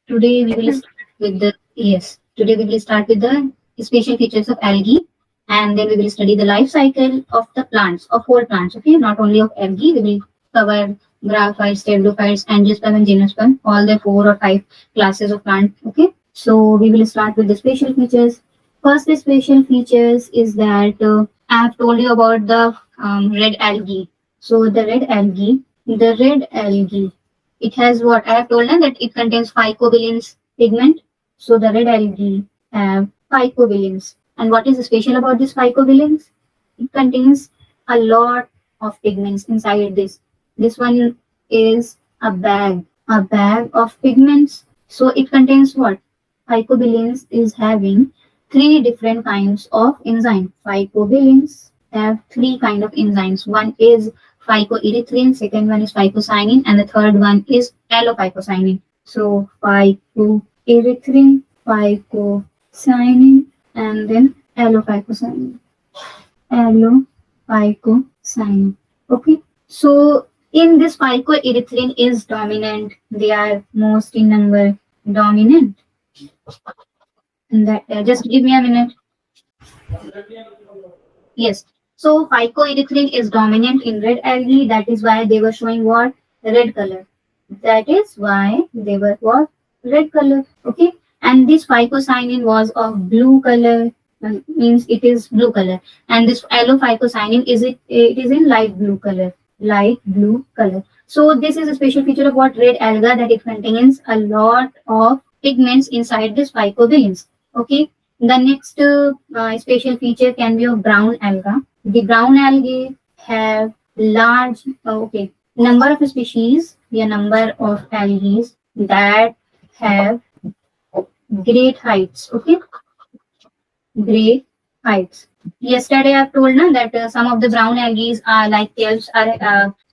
Today we will start with the yes. Today we will start with the special features of algae, and then we will study the life cycle of the plants, of whole plants. Okay, not only of algae. We will cover graphites, pteridophytes, angiosperm, and gymnosperm, all the 4 or 5 classes of plant. Okay, so we will start with the special features. First, the special features is that I have told you about the red algae. So the red algae, it has what I have told them, that it contains phycobilins pigment. So the red algae have phycobilins. And what is special about this phycobilins? It contains a lot of pigments inside this. This one is a bag of pigments. So it contains what? Phycobilins is having 3 different kinds of enzyme. Phycobilins have 3 kind of enzymes. One is phycoerythrin, second one is phycocyanin, and the third one is allophycocyanin. So phycoerythrin, phycocyanin, and then allophycocyanin. Allophycocyanin. Okay. So in this phycoerythrin is dominant. They are most in number dominant. And that just give me a minute. Yes. So phycoerythrin is dominant in red algae. That is why they were showing what? Red color. That is why they were what? Red color. Okay. And this phycocyanin was of blue color. Means it is blue color. And this allophycocyanin it is in light blue color. Light blue color. So this is a special feature of what? Red alga, that it contains a lot of pigments inside this phycobilins. Okay. The next special feature can be of brown alga. The brown algae have large, number of species, the number of algae that have great heights. Okay, great heights. Yesterday I have told na, that some of the brown algae are like kelps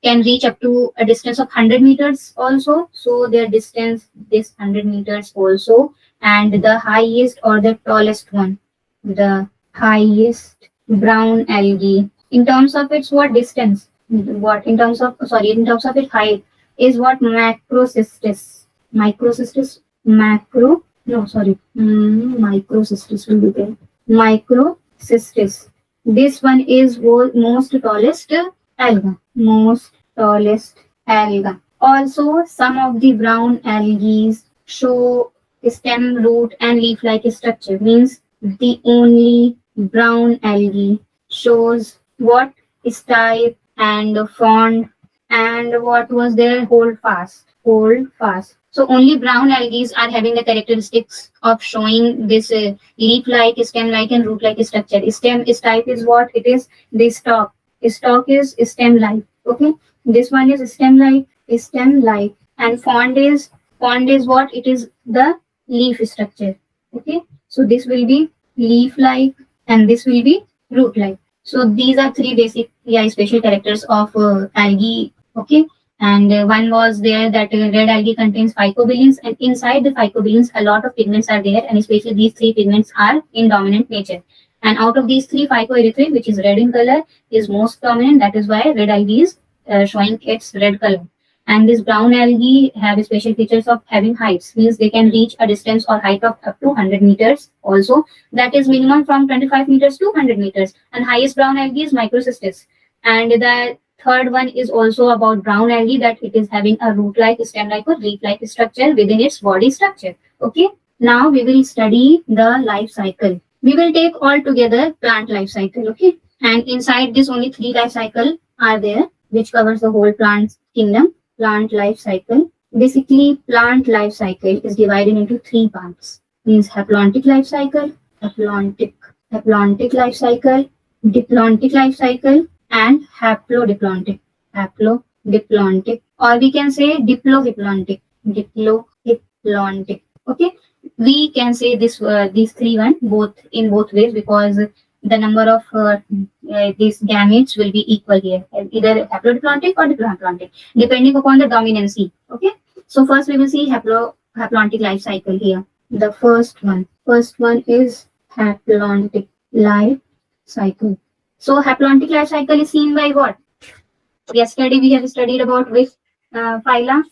can reach up to a distance of 100 meters also. So their distance is 100 meters also. And the highest or the tallest one, the highest brown algae, in terms of its what distance, what in terms of its height, is what? Macrocystis. Microcystis will be there. Microcystis. This one is most tallest alga. Most tallest alga. Also, some of the brown algae show stem, root, and leaf-like structure. Means the only brown algae shows what? Stipe and frond, and what was there? Hold fast. Hold fast. So only brown algae are having the characteristics of showing this leaf-like, stem-like, and root-like structure. Stipe is what? It is the stalk. Stalk is stem-like. Okay. This one is stem-like, and frond is what? It is the leaf structure. Okay. So this will be leaf-like, and this will be root-like. So these are 3 basic special characters of algae. Okay. And one was there that red algae contains phycobilins, and inside the phycobilins a lot of pigments are there, and especially these 3 pigments are in dominant nature. And out of these 3, phycoerythrin, which is red in color, is most dominant. That is why red algae is showing its red color. And these brown algae have special features of having heights. Means they can reach a distance or height of up to 100 meters also. That is minimum from 25 meters to 100 meters. And highest brown algae is microcystis. And the third one is also about brown algae, that it is having a root-like, stem-like, or leaf-like structure within its body structure. Okay. Now we will study the life cycle. We will take all together plant life cycle. Okay. And inside this only 3 life cycle are there, which covers the whole plant kingdom. Plant life cycle. Basically, plant life cycle is divided into 3 parts. Means haplontic life cycle, haplontic life cycle, diplontic life cycle, and haplodiplontic. Or we can say diplohiplontic. Okay. We can say this these 3 both ways, because the number of these gametes will be equal here, either haplodiplontic or diplohaplontic, depending upon the dominancy. Okay. So first we will see haplontic life cycle here. The first one is haplontic life cycle. So haplontic life cycle is seen by what? Yesterday we have studied about which phyla?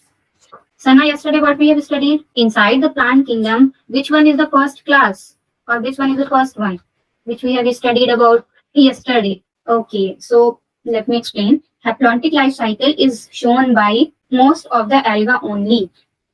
Sana, yesterday what we have studied? Inside the plant kingdom, which one is the first class? Or which one is the first one? Which we have studied about yesterday. Okay, so let me explain. Haplontic life cycle is shown by most of the alga only.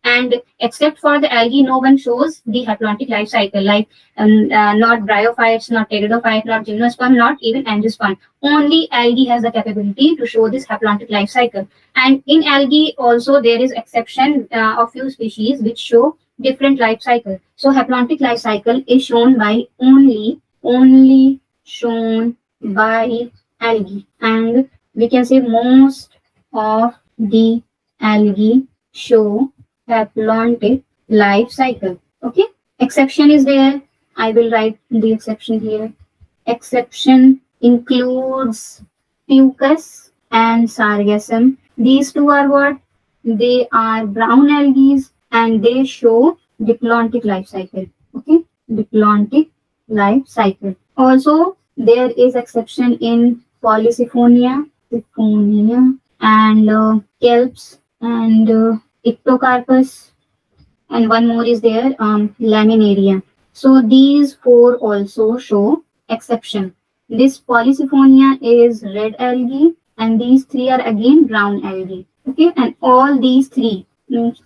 And except for the algae, no one shows the haplontic life cycle, like not bryophytes, not pteridophytes, not gymnosperm, not even angiosperm. Only algae has the capability to show this haplontic life cycle. And in algae also there is exception of few species which show different life cycle. So haplontic life cycle is shown by only shown by algae, and we can say most of the algae show haplontic life cycle. Okay, exception is there. I will write the exception here. Exception includes fucus and sargassum. These two are what? They are brown algae and they show diplontic life cycle. Okay, diplontic life cycle. Also, there is exception in Polysiphonia, and kelps and Ictocarpus, and one more is there, Laminaria. So these four also show exception. This Polysiphonia is red algae, and these three are again brown algae. Okay, and all these three,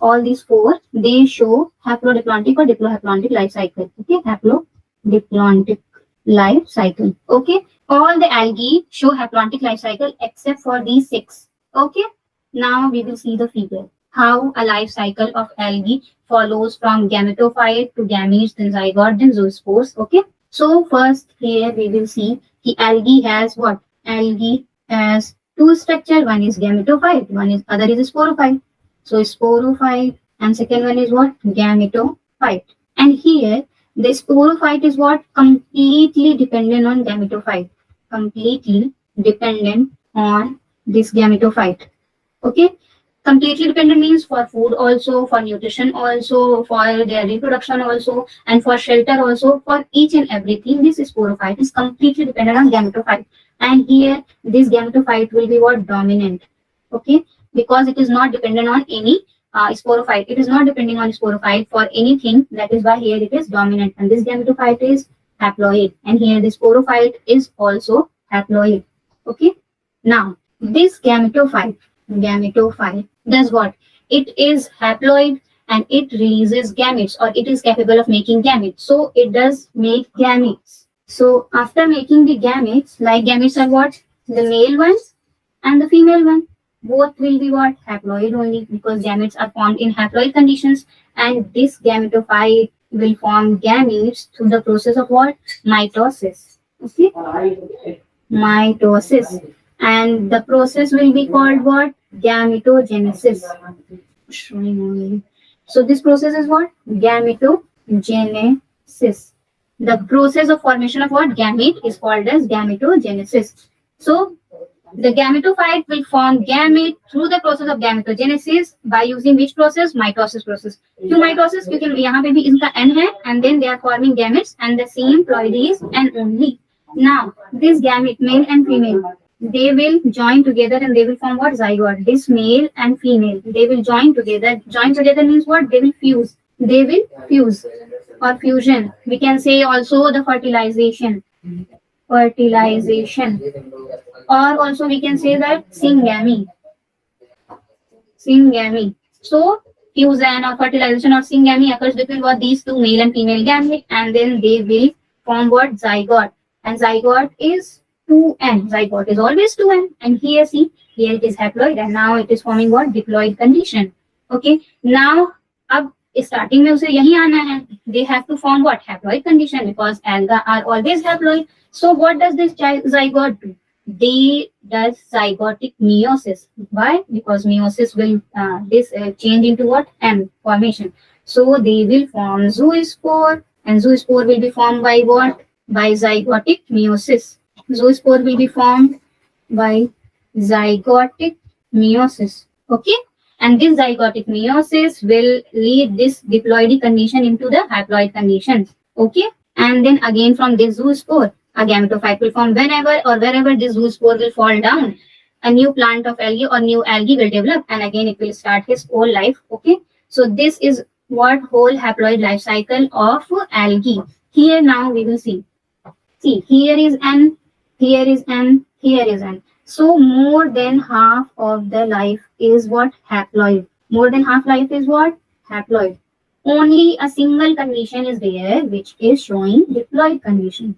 all these four, they show haplodiplontic or diplohaplontic life cycle. Okay, haplodiplontic life cycle. Okay, all the algae show haplontic life cycle except for these six. Okay, now we will see the figure. How a life cycle of algae follows from gametophyte to gametes, then zygote, then zoospores. Okay, so first here we will see the algae has what? Algae has two structure. One is gametophyte, other is sporophyte. So sporophyte, and second one is what? Gametophyte. And here the sporophyte is what? Completely dependent on gametophyte. Completely dependent on this gametophyte. Okay, completely dependent means for food also, for nutrition also, for their reproduction also, and for shelter also. For each and everything, this sporophyte is completely dependent on gametophyte. And here this gametophyte will be what? Dominant. Okay, because it is not dependent on any sporophyte. It is not depending on sporophyte for anything. That is why here it is dominant. And this gametophyte is haploid. And here the sporophyte is also haploid. Okay, now this gametophyte does what? It is haploid and it releases gametes, or it is capable of making gametes. So it does make gametes. So after making the gametes, like gametes are what? The male ones and the female one. Both will be what? Haploid only, because gametes are formed in haploid conditions, and this gametophyte will form gametes through the process of what? Mitosis. Okay? Mitosis. And the process will be called what? Gametogenesis. So this process is what? Gametogenesis. The process of formation of what? Gamete is called as gametogenesis. So the gametophyte will form gamete through the process of gametogenesis by using which process? Mitosis process. To mitosis, you can यहाँ पे भी इसका N है, and then they are forming gametes, and the same ploidy is N only. Now this gamete, male and female, they will join together and they will form what? Zygote. This male and female, they will join together. Join together means what? They will fuse. They will fuse or fusion. We can say also the fertilization. Fertilization. Or also we can say that syngamy. Syngamy. So fusion or fertilization or syngamy occurs between what? These two male and female gamete, and then they will form what? Zygote. And zygote is 2n. Zygote is always 2n. And here see, here it is haploid, and now it is forming what? Diploid condition. Okay. Now अब starting में उसे यही आना है. They have to form what? Haploid condition, because alga are always haploid. So what does this zygote do? They does zygotic meiosis. Why? Because meiosis will change into what? M formation. So they will form zoospore, and zoospore will be formed by what? By zygotic meiosis. Zoospore will be formed by zygotic meiosis. Okay, and this zygotic meiosis will lead this diploidy condition into the haploid conditions. Okay, and then again from this zoospore, a gametophyte will form whenever or wherever this zoospore will fall down. A new plant of algae or new algae will develop, and again it will start his whole life. Okay, So this is what whole haploid life cycle of algae. Here now we will see. See, here is N, here is N, here is N. So more than half of the life is what? Haploid. More than half life is what? Haploid. Only a single condition is there which is showing diploid condition.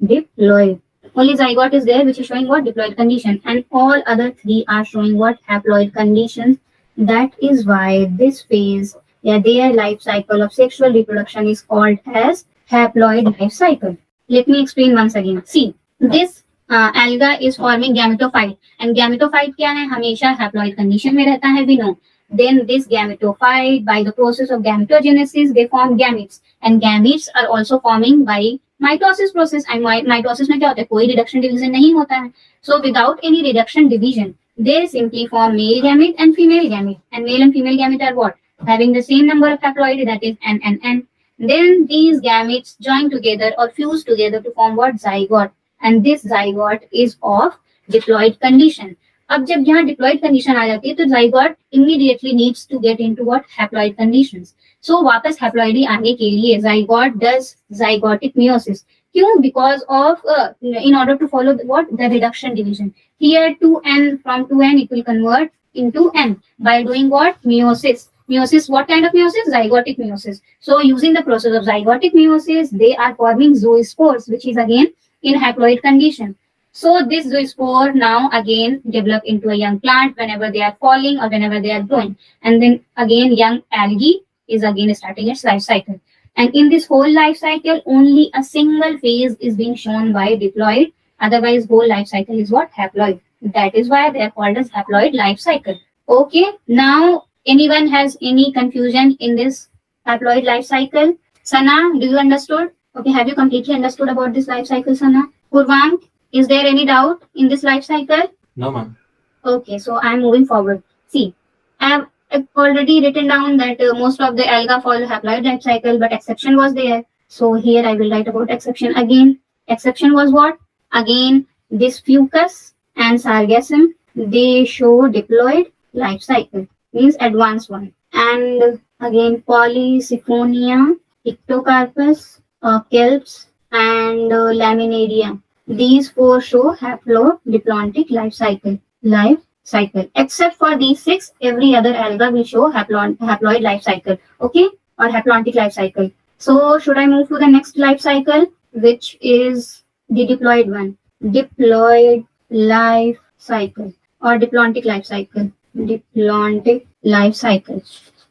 Diploid. Only zygote is there which is showing what? Diploid condition. And all other three are showing what? Haploid conditions. That is why this phase, their life cycle of sexual reproduction is called as haploid life cycle. Let me explain once again. See, this alga is forming gametophyte, and gametophyte क्या है? हमेशा haploid condition में रहता है, we know. Then this gametophyte, by the process of gametogenesis, they form gametes, and gametes are also forming by mitosis process. And mitosis में क्या होता है? कोई reduction division नहीं होता है. So without any reduction division, they simply form male gamete and female gamete. And male and female gamete are what? Having the same number of haploid, that is N and N. Then these gametes join together or fuse together to form what? Zygote. And this zygote is of diploid condition. अब जब यहाँ diploid condition आ जाती है तो zygote immediately needs to get into what? Haploid conditions. So वापस haploidy आने के लिए zygote does zygotic meiosis. क्यों? Because of in order to follow what? The reduction division. Here 2n, from 2n it will convert into n by doing what? Meiosis. Meiosis, what kind of meiosis? Zygotic meiosis. So using the process of zygotic meiosis, they are forming zoospores, which is again in haploid condition. So this zoospore now again develop into a young plant whenever they are falling or whenever they are growing. And then again young algae is again starting its life cycle. And in this whole life cycle, only a single phase is being shown by diploid. Otherwise, whole life cycle is what? Haploid. That is why they are called as haploid life cycle. Okay, now anyone has any confusion in this haploid life cycle? Sana, do you understood? Okay, have you completely understood about this life cycle, Sana? Purvang, is there any doubt in this life cycle? No, ma'am. Okay, so I am moving forward. See, I have already written down that most of the alga follow haploid life cycle, but exception was there. So here I will write about exception again. Exception was what? Again, this fucus and sargassum, they show diploid life cycle. Means advanced one. And again Polysiphonia, Ictocarpus, Kelps, and Laminaria. These four show haplodiplontic life cycle. Except for these six, every other alga will show haploid life cycle. Okay, or haplontic life cycle. So should I move to the next life cycle, which is the diploid one? Diploid life cycle or diplontic life cycle. Diplontic life cycle.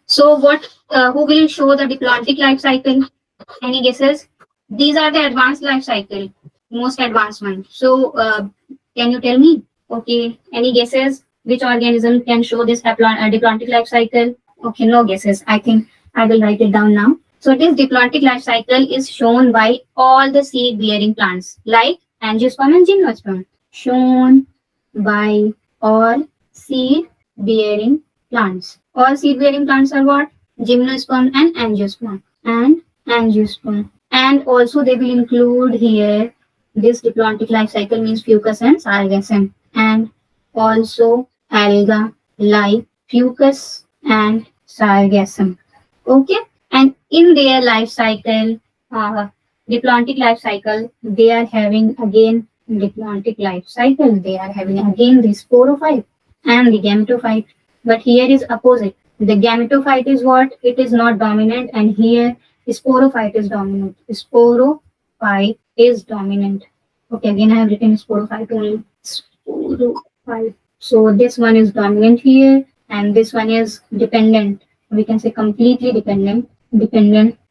So what? Who will show the diplontic life cycle? Any guesses? These are the advanced life cycle, most advanced one. So can you tell me? Okay, any guesses? Which organism can show this diplontic life cycle? Okay, no guesses. I think I will write it down now. So this diplontic life cycle is shown by all the seed-bearing plants, like angiosperm and gymnosperm. Shown by all seed-bearing plants. All seed-bearing plants are what? Gymnosperm and angiosperm. And also they will include here this diplontic life cycle means fucus and sargassum, and also alga like fucus and sargassum. Okay, and in their life cycle, diplontic life cycle, they are having again diplontic life cycle. They are having again the sporophyte and the gametophyte. But here is opposite. The gametophyte is what? It is not dominant, and here sporophyte is dominant. Sporophyte is dominant. Okay, again I have written sporophyte only. Sporophyte. So this one is dominant here, and this one is dependent. We can say completely dependent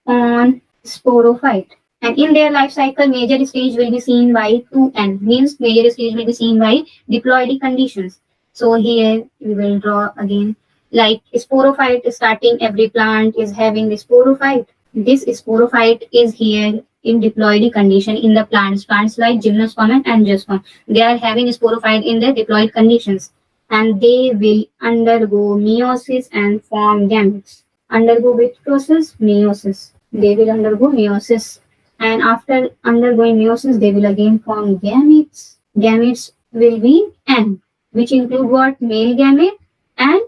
on sporophyte. And in their life cycle, major stage will be seen by 2n. Means major stage will be seen by diploidy conditions. So here we will draw again like sporophyte starting. Every plant is having the sporophyte. This sporophyte is here in diploidy condition in the plants like gymnosperm and angiosperm. They are having sporophyte in the diploid conditions, and they will undergo meiosis and form gametes. Undergo which process? Meiosis. They will undergo meiosis, and after undergoing meiosis, they will again form gametes. Gametes will be N, which include what? Male gamete and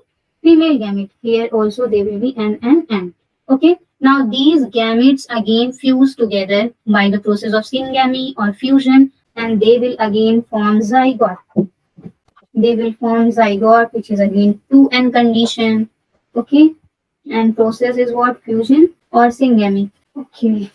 female gamete. Here also there will be N and N. Okay. Now these gametes again fuse together by the process of syngamy or fusion, and they will again form zygote. They will form zygote, which is again 2N condition. Okay. And process is what? Fusion or syngamy. Okay.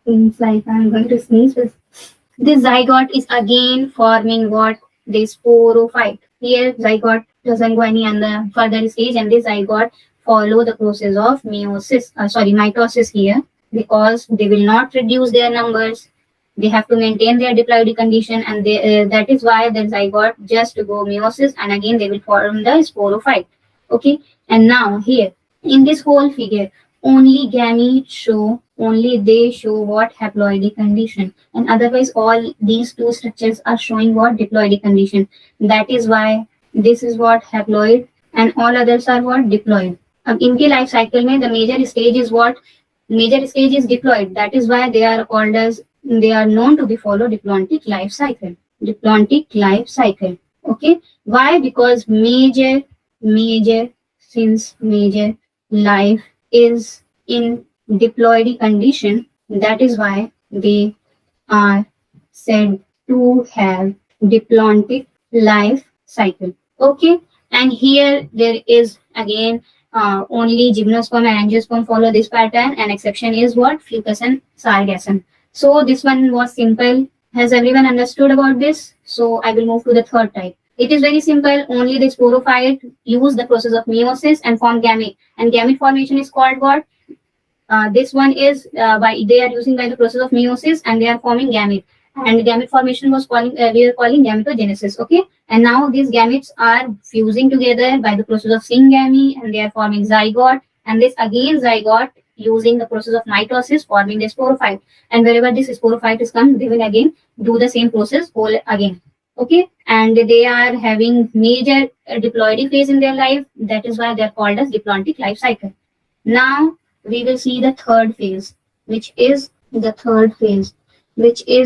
Seems like I'm going to sneeze. This zygote is again forming what? The sporophyte. Here zygote doesn't go any other further stage, and this zygote follow the process of mitosis here, because they will not reduce their numbers. They have to maintain their diploidy condition, and that is why the zygote just go meiosis, and again they will form the sporophyte. Okay, and now here in this whole figure, only gametes show, only they show what? Haploidy condition, and otherwise all these two structures are showing what? Diploidy condition. That is why this is what? Haploid, and all others are what? Diploid. इनके life cycle में the major stage is what? Major stage is diploid. That is why they are called as, they are known to be follow diplontic life cycle. Diplontic life cycle. Okay. Why? Because major life is in diploidy condition. That is why they are said to have diplontic life cycle. Okay. And here there is again only gymnosperm and angiosperm follow this pattern, and exception is what? Fucus and sargassum. So this one was simple. Has everyone understood about this? So I will move to the third type. It is very simple. Only the sporophyte use the process of meiosis and form gamete. And gamete formation is called what? This one is they are using by the process of meiosis, and they are forming gamete. And gamete formation was we are calling gametogenesis. Okay. And now these gametes are fusing together by the process of syngamy, and they are forming zygote. And this again zygote using the process of mitosis forming the sporophyte. And wherever this sporophyte is come, they will again do the same process whole again. Okay. And they are having major diploidy phase in their life. That is why they are called as diplontic life cycle. Now we will see the third phase, which is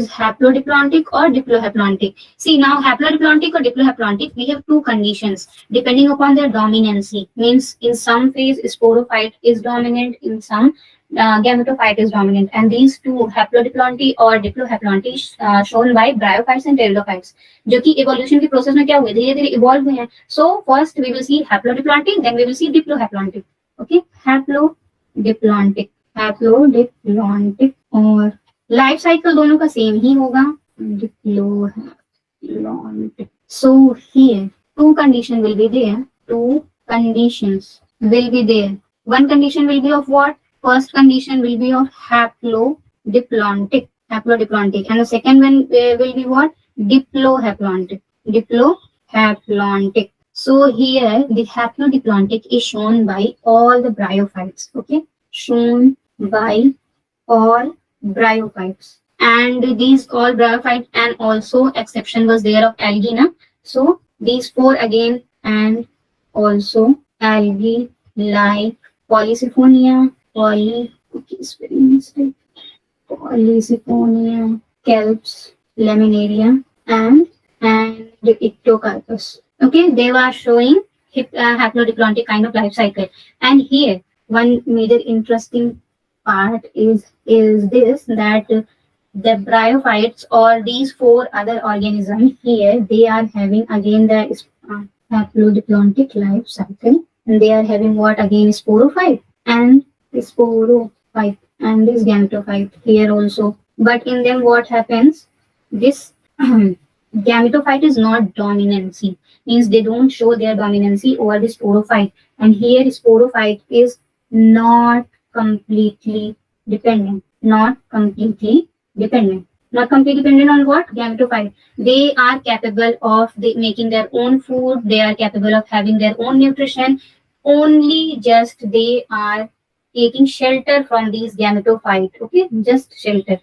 haplodiplontic or diplohaplontic. See, now haplodiplontic or diplohaplontic, we have two conditions depending upon their dominancy. Means in some phase sporophyte is dominant, in some gametophyte is dominant, and these two haplodiplontic or diplohaplontic shown by bryophytes and pteridophytes, जो कि evolution के process में क्या हुए, धीरे धीरे evolve हुए हैं. So first we will see haplodiplontic, then we will see diplohaplontic. Okay, haplodiplontic और लाइफ साइकिल दोनों का सेम ही होगा. Diplohaplontic. So here two conditions will be there. One condition will be of what? First condition will be of haplodiplontic, and the second one will be what? Diplohaplontic. So here the haplodiplontic is shown by all the bryophytes. Okay, shown by all bryophytes, and these all bryophytes, and also exception was there of algae. So these four again, and also algae like Polysiphonia, Kelps, Laminaria, and Ictocarpus. Okay, they were showing haplodiplontic kind of life cycle. And here one major interesting part is this, that the bryophytes or these four other organisms here, they are having again the haplodiplontic life cycle, and they are having what? Again sporophyte and this gametophyte here also. But in them what happens? This gametophyte is not dominancy, means they don't show their dominancy over the sporophyte, and here sporophyte is not completely dependent on what? Gametophyte. They are capable of making their own food, they are capable of having their own nutrition, only just they are taking shelter from these gametophyte. Okay, just shelter.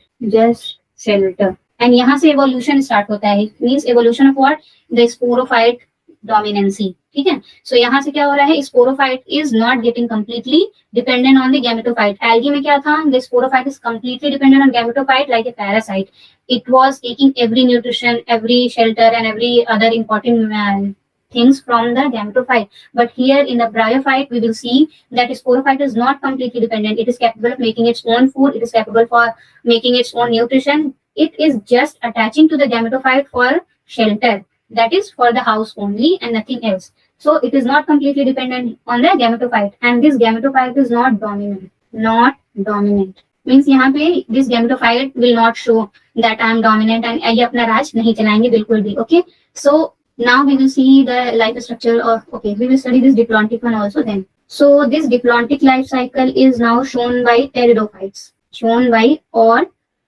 And यहाँ से evolution start होता है, means evolution of what? The sporophyte dominancy. ठीक है. So यहाँ से क्या हो रहा है? Sporophyte is not getting completely dependent on the gametophyte. Algae में क्या था? The sporophyte is completely dependent on gametophyte like a parasite. It was taking every nutrition, every shelter, and every other important things from the gametophyte. But here in the bryophyte, we will see that sporophyte is not completely dependent. It is capable of making its own food. It is capable for making its own nutrition. It is just attaching to the gametophyte for shelter. That is for the house only and nothing else. So it is not completely dependent on the gametophyte. And this gametophyte is not dominant. Not dominant. Means यहाँ पे this gametophyte will not show that I am dominant and ये अपना राज नहीं चलाएंगे बिल्कुल भी. Okay. So now we will see the life structure of, okay, we will study this diplontic one also then. So this diplontic life cycle is now shown by pteridophytes. Shown by और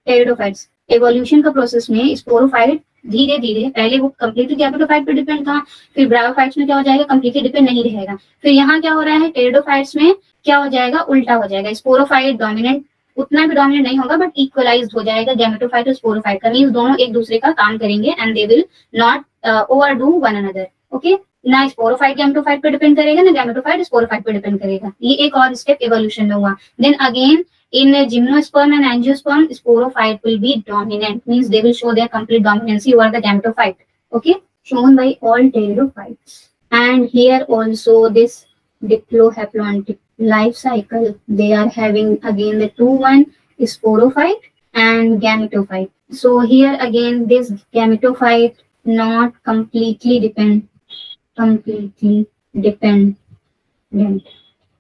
pteridophytes. Evolution का process में sporophyte धीरे धीरे, पहले वो completely gametophyte पे depend था, फिर ब्रायोफाइट्स में क्या हो जाएगा, कंप्लीटली डिपेंड नहीं रहेगा. फिर यहाँ क्या हो रहा है, टेरिडोफाइट्स में क्या हो जाएगा, उल्टा हो जाएगा. स्पोरोफाइट डोमिनेंट, उतना भी डोमिनेंट नहीं होगा बट इक्वलाइज्ड हो जाएगा गैमेटोफाइट और स्पोरोफाइट का. मींस दोनों एक दूसरे का काम करेंगे and they will not overdo one another. Okay, ना स्पोरोफाइट गैमेटोफाइट पे डिपेंड करेगा ना गैमेटोफाइट स्पोरोफाइट पे डिपेंड करेगा. ये एक और स्टेप इवोल्यूशन में हुआ. Then again in gymnosperm and angiosperm, sporophyte will be dominant. Means they will show their complete dominancy over the gametophyte. Okay, shown by all pteridophytes. And here also this diplohaplontic life cycle. They are having again the two one sporophyte and gametophyte. So here again this gametophyte not completely dependent.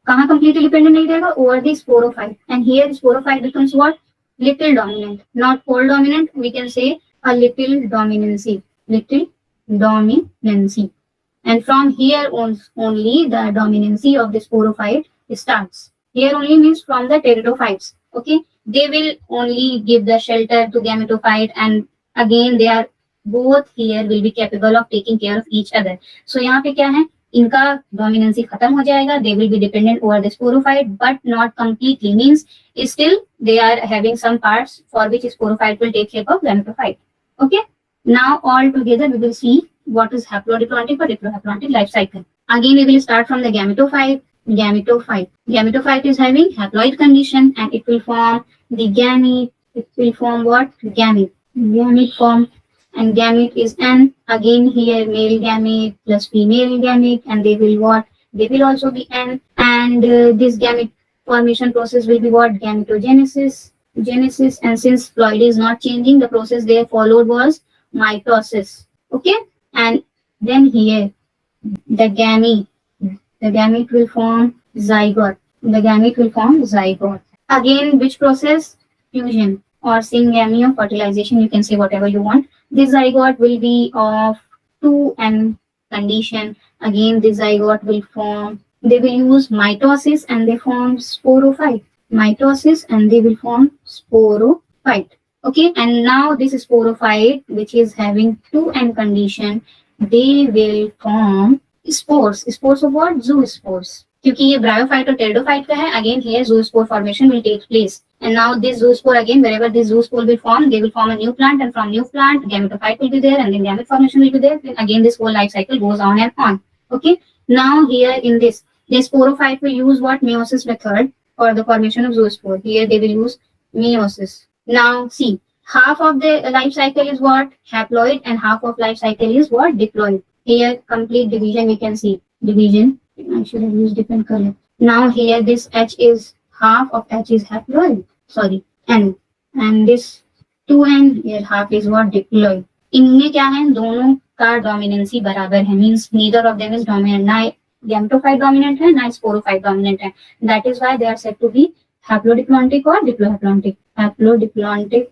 कहाँ completely dependent नहीं रहेगा, over the sporophyte. And here sporophyte becomes what? Little dominant, not whole dominant. We can say a little dominancy. And from here only the dominancy of the sporophyte starts. Here only means from the pteridophytes. Okay, they will only give the shelter to gametophyte, and again they are both here will be capable of taking care of each other. So यहाँ पे क्या है, इनका dominancy खत्म हो जाएगा. They will be dependent over the sporophyte but not completely. Means still they are having some parts for which sporophyte will take care of gametophyte. Okay, now all together we will see what is haplodiplontic और diplohaplontic life cycle. Again we will start from the gametophyte. Gametophyte is having haploid condition and it will form the gamete. It will form what? Gamete form. And gamete is n. Again here male gamete plus female gamete, and they will what? They will also be n. And this gamete formation process will be what? Gametogenesis. And since ploid is not changing, the process they followed was mitosis. Okay, and then here the gamete will form zygote. Again, which process? Fusion or syngamy or fertilization. You can say whatever you want. This zygote will be of 2n condition. Again, this zygote will form, they will use mitosis and they form sporophyte. Okay, and now this sporophyte which is having 2n condition, they will form spores. Spores of what? Zoospores. क्योंकि ये bryophyte और pteridophyte का है. Again here zoospore formation will take place. And now this zoospore, again wherever this zoospore will form, they will form a new plant, and from new plant gametophyte will be there, and then gamete formation will be there. Then again this whole life cycle goes on and on. Okay, now here in this, the sporophyte will use what? Meiosis method for the formation of zoospore. Here they will use meiosis. Now see, half of the life cycle is what? Haploid, and half of life cycle is what? Diploid. Here complete division we can see. Division. I should have used different color. Now here this H is, half of H is haploid. Sorry, N. And this 2N, here half is what? Diploid. इनमें क्या है? दोनों का dominancy बराबर है. Means neither of them is dominant. ना gametophyte dominant है, ना sporophyte dominant है. That is why they are said to be haplodiplontic or diplohaplontic. Haplodiplontic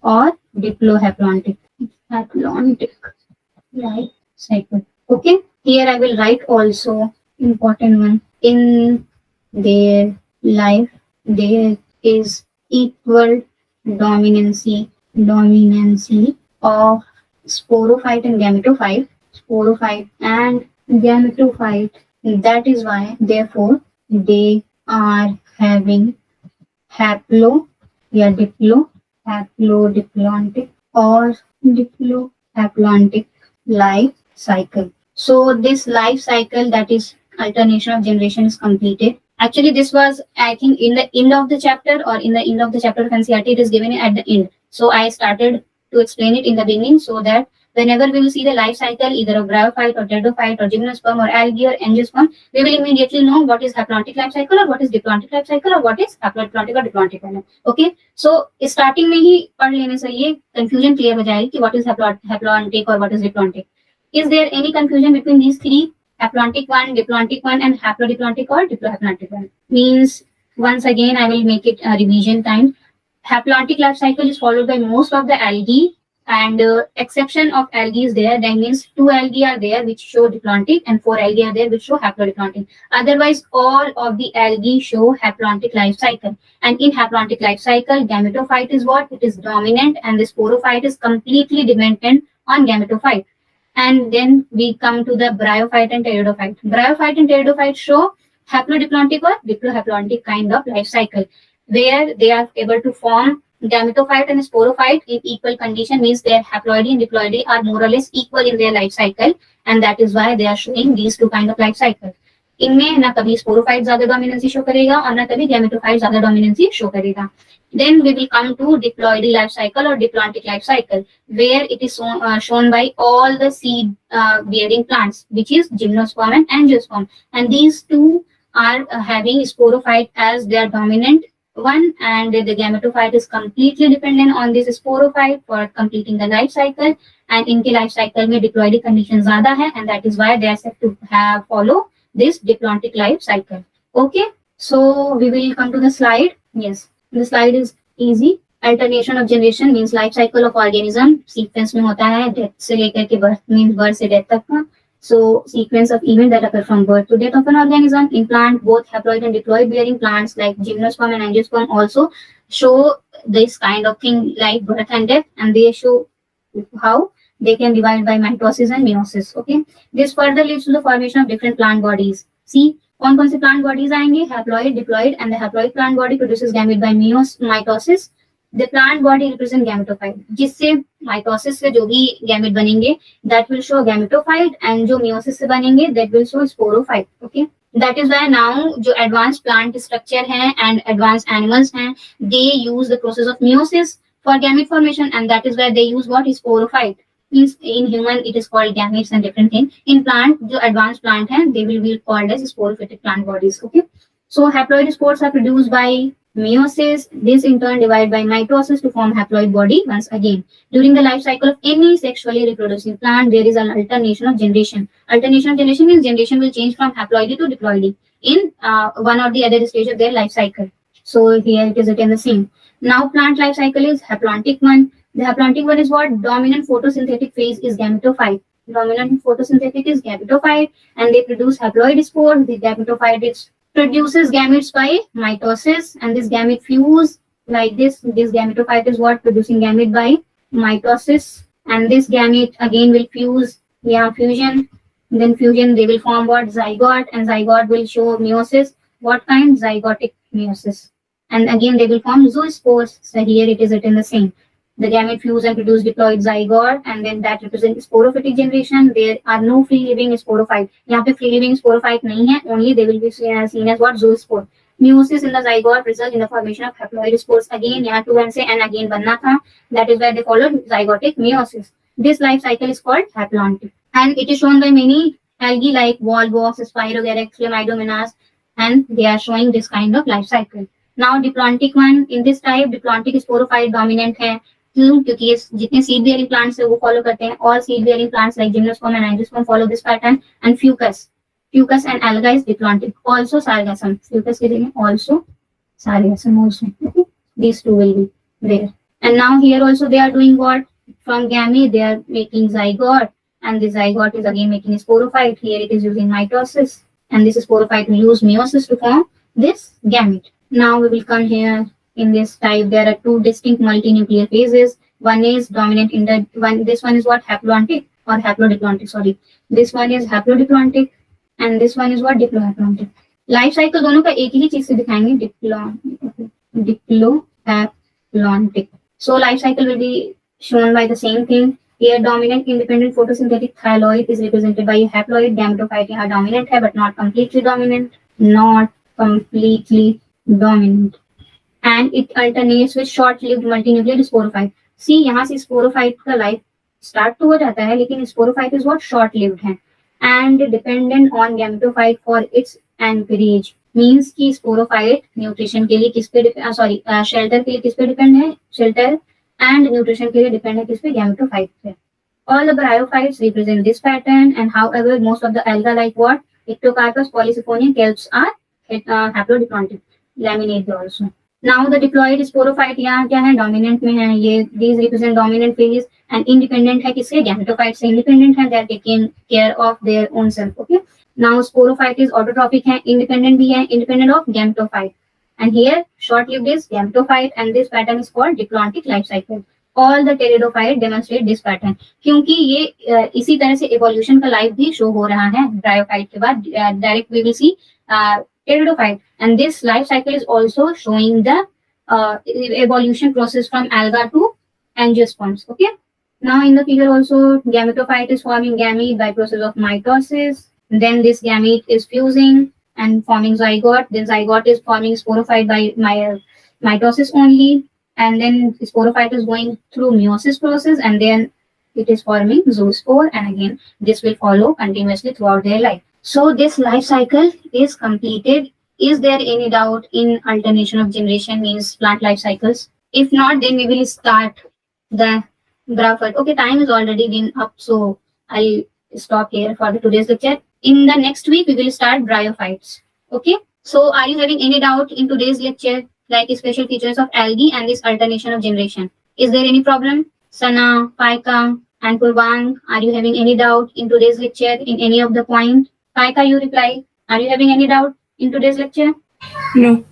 or diplohaplontic. Haplontic life cycle. Okay. Here I will write also important one. In their life there is equal dominancy of sporophyte and gametophyte. That is why therefore they are having haplodiplontic or diplohaplontic life cycle. So this life cycle, that is alternation of generation, is completed. Actually, this was, I think, in the end of the chapter, or in the end of the chapter of NCERT, it is given at the end. So I started to explain it in the beginning so that whenever we will see the life cycle either of bryophyte or pteridophyte or gymnosperm or algae or angiosperm, we will immediately know what is haplontic life cycle or what is diplontic life cycle or what is haplodiplotic or diplontic one. Okay, so starting में ही पढ़ लेने से ये confusion clear हो जाएगी कि what is haplontic or what is diplontic. Is there any confusion between these three? Haplontic one, diplontic one, and haplodiplontic or diplohaplontic one? Means once again I will make it a revision time. Haplontic life cycle is followed by most of the algae, and exception of algae is there. That means 2 algae are there which show diplontic and 4 algae are there which show haplodiplontic. Otherwise, all of the algae show haplontic life cycle. And in haplontic life cycle, gametophyte is what? It is dominant, and the sporophyte is completely dependent on gametophyte. And then we come to the bryophyte and pteridophyte. Bryophyte and pteridophyte show haplodiplontic or diplohaplontic kind of life cycle, where they are able to form gametophyte and sporophyte in equal condition, means their haploidy and diploidy are more or less equal in their life cycle, and that is why they are showing these two kind of life cycle. इनमें ना कभी sporophyte ज्यादा dominancy show करेगा और ना कभी gametophyte ज्यादा dominancy show करेगा. Then we will come to diploidy life cycle or diplontic life cycle, where it is shown by all the seed bearing plants, which is gymnosperm and angiosperm, and these two are having sporophyte as their dominant one, and the gametophyte is completely dependent on this sporophyte for completing the life cycle, and इनके life cycle में diploidy condition ज्यादा है, and that is why they are said to have follow this diplontic life cycle. Okay, so we will come to the slide. Yes, the slide is easy. Alternation of generation means life cycle of organism sequence में होता है death से लेकर के birth, means birth से death तक का. So sequence of events that occur from birth to death of an organism. In plant, both haploid and diploid bearing plants like gymnosperm and angiosperm also show this kind of thing like birth and death, and they show how they can divide by mitosis and meiosis. Okay, this further leads to the formation of different plant bodies. See, कौन कौन से plant bodies आएंगे? Haploid, diploid, and the haploid plant body produces gamete by mitosis. The plant body represent gametophyte, जिससे mitosis से जो भी gamete बनेंगे that will show gametophyte, and जो meiosis से बनेंगे that will show sporophyte. Okay, that is why now जो advanced plant structure हैं and advanced animals हैं, they use the process of meiosis for gamete formation, and that is why they use what is sporophyte. Means in human it is called gametes and different thing. In plant, जो advanced plant हैं, they will be called as sporophytic plant bodies. Okay, so haploid spores are produced by meiosis. This in turn divide by mitosis to form haploid body. Once again, during the life cycle of any sexually reproducing plant, there is an alternation of generation. Alternation of generation means generation will change from haploidy to diploidy in one or the other stage of their life cycle. So here it is written the same. Now plant life cycle is haplontic one. The haplontic one is what? Dominant photosynthetic phase is gametophyte. Dominant photosynthetic is gametophyte, and they produce haploid spores. The gametophyte produces gametes by mitosis, and this gamete fuse like this. This gametophyte is what? Producing gamete by mitosis, and this gamete again will fuse. Yeah, fusion. Then fusion, they will form what? Zygote, and zygote will show meiosis. What kind? Zygotic meiosis. And again they will form zoospores. So here it is written the same. The gamete fuse and produce diploid zygote, and then that represents sporophytic generation. There are no free living sporophyte. यहाँ पे free living sporophyte नहीं है. Only they will be seen as what? Zoospore. Meiosis in the zygote result in the formation of haploid spores. Again यहाँ 2 and से and again बनना था. That is why they followed zygotic meiosis. This life cycle is called haplontic, and it is shown by many algae like wallbox, Spirogyrex, Chlamydomonas, and they are showing this kind of life cycle. Now diplontic one, in this type diplontic sporophyte dominant है. क्यों? क्योंकि ये जितने seed bearing plants है वो follow करते हैं. All seed bearing plants like gymnosperm and angiosperm follow this pattern, and Fucus and alga is diplontic. Also sargassum, Fucus के जगह also sargassum also. Okay, these two will be there. And now here also they are doing what? From gamete they are making zygote, and the zygote is again making a sporophyte. Here it is using mitosis, and this sporophyte will use meiosis to form this gamete. Now we will come here. In this type, there are 2 distinct multinuclear phases. One is dominant in the one. This one is what? Haplontic or haplodiplontic. Sorry, this one is haplodiplontic, and this one is what? Diplohaplontic. Life cycle दोनों का एक ही चीज से दिखाएंगे. Diplohaplontic. So life cycle will be shown by the same thing. Here, dominant independent photosynthetic thyroid is represented by a haploid. Gametophyte यहाँ dominant है, but not completely dominant. Not completely dominant. And it alternates with short-lived multinuclear sporophyte. See, यहाँ से sporophyte का life start तो हो जाता है लेकिन sporophyte is what short lived है and dependent on gametophyte for its anchorage. Means की स्पोरोफाइट न्यूट्रिशन के लिए किस पे सॉरी शेल्टर के लिए किस पे डिपेंड है, शेल्टर एंड न्यूट्रिशन के लिए डिपेंड है किस पे, गैमेटोफाइट पे। All the bryophytes represent this pattern, and however, most of the alga like what? Ectocarpus, Polysiphonium, kelps are haplodiploid, laminate also. Now the diploid sporophyte यहाँ क्या है, dominant में है ये, these represent dominant phase and independent है किससे, gametophyte से independent है, they are taking care of their own self. Okay. Now sporophyte is autotrophic है, independent भी है, independent of gametophyte. And here short-lived is gametophyte, and this pattern is called diplontic life cycle. All the pteridophyte demonstrate this pattern. क्योंकि ये इसी तरह से evolution का life भी शो हो रहा है bryophyte के बाद, direct we will see pteridophyte, and this life cycle is also showing the evolution process from alga to angiosperms. Okay. Now in the figure also gametophyte is forming gamete by process of mitosis. Then this gamete is fusing and forming zygote. Then zygote is forming sporophyte by mitosis only. And then sporophyte is going through meiosis process, and then it is forming zoospore, and again this will follow continuously throughout their life. So this life cycle is completed. Is there any doubt in alternation of generation means plant life cycles? If not, then we will start the graphite. Okay, time is already been up, so I'll stop here for today's lecture. In the next week we will start bryophytes. Okay, so are you having any doubt in today's lecture, like special features of algae and this alternation of generation? Is there any problem? Sana, Paika, and Purvang, are you having any doubt in today's lecture in any of the point? Paika, you reply. Are you having any doubt in today's lecture? No.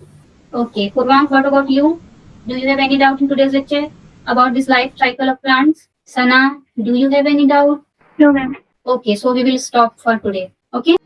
Okay. Purvang, what about you? Do you have any doubt in today's lecture about this life cycle of plants? Sana, do you have any doubt? No, ma'am. Okay, so we will stop for today. Okay.